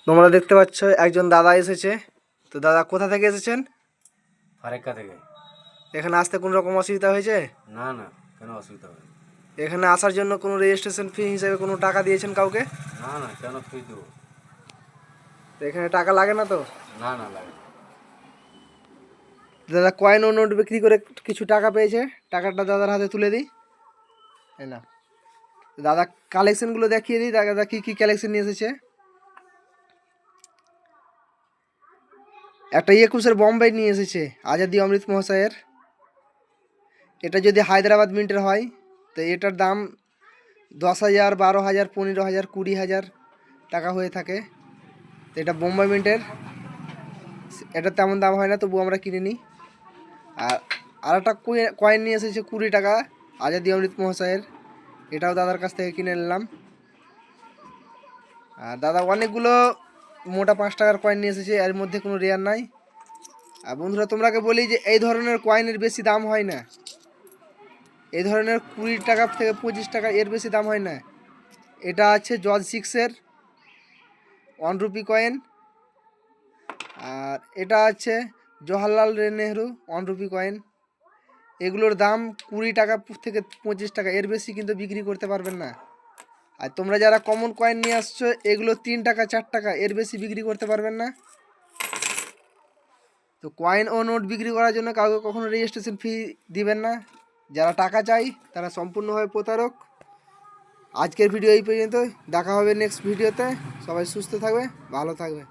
তোমরা দেখতে পাচ্ছ একজন দাদা এসেছে। তো দাদা কোথা থেকে এসেছেন? ফারাক্কা থেকে। এখানে আসতে কোনো রকম অসুবিধা হয়েছে? না না, কেন অসুবিধা হবে? এখানে আসার জন্য কোনো রেজিস্ট্রেশন ফি হিসেবে কোনো টাকা দিয়েছেন কাউকে? না না, কেন ফি দেবো? তো এখানে টাকা লাগে না তো? না না, লাগে না। দাদা কয়েন ও নোট বিক্রি করে কিছু টাকা পেয়েছে, টাকাটা দাদার হাতে তুলে দিই। তাই না দাদা, কালেকশনগুলো দেখিয়ে দিই দাদা কী কী কালেকশন নিয়ে এসেছে। একটা 21-এর বোম্বে নিয়ে এসেছে আজাদি অমৃত মহাশয়ের। এটা যদি হায়দ্রাবাদ মিন্টের হয় তো এটার দাম 10,000, 12,000, 15,000, 20,000 টাকা হয়ে থাকে। তো এটা বোম্বাই মিন্টের, এটা তেমন দাম হয় না, তবু আমরা কিনে নিই। আর একটা কয়েন নিয়ে এসেছে 20 টাকা আজাদি অমৃত মহাশয়ের, এটাও দাদার কাছ থেকে কিনে নিলাম। আর দাদা অনেকগুলো মোটা 5 টাকার কয়েন নিয়ে এসেছে, এর মধ্যে কোনো রেয়ার নাই। আর বন্ধুরা তোমরাকে বলি যে এই ধরনের কয়েনের বেশি দাম হয় না, এই ধরনের 20 টাকা থেকে 25 টাকা এর বেশি দাম হয় না। এটা আছে জর্জ 6-এর 1 রুপি কয়েন, আর এটা আছে জওহরলাল নেহরু 1 রুপি কয়েন। এগুলোর দাম 20 টাকা থেকে 25 টাকা, এর বেশি কিন্তু বিক্রি করতে পারবেন না। আর তোমরা যারা কমন কয়েন নিয়ে আসছো এগুলো 3 টাকা 4 টাকা, এর বেশি বিক্রি করতে পারবেন না। তো কয়েন ও নোট বিক্রি করার জন্য কাউকে কখনো রেজিস্ট্রেশন ফি দিবেন না। যারা টাকা চাই তারা সম্পূর্ণভাবে প্রতারক। আজকের ভিডিও এই পর্যন্ত, দেখা হবে নেক্সট ভিডিওতে। সবাই সুস্থ থাকবে, ভালো থাকবে।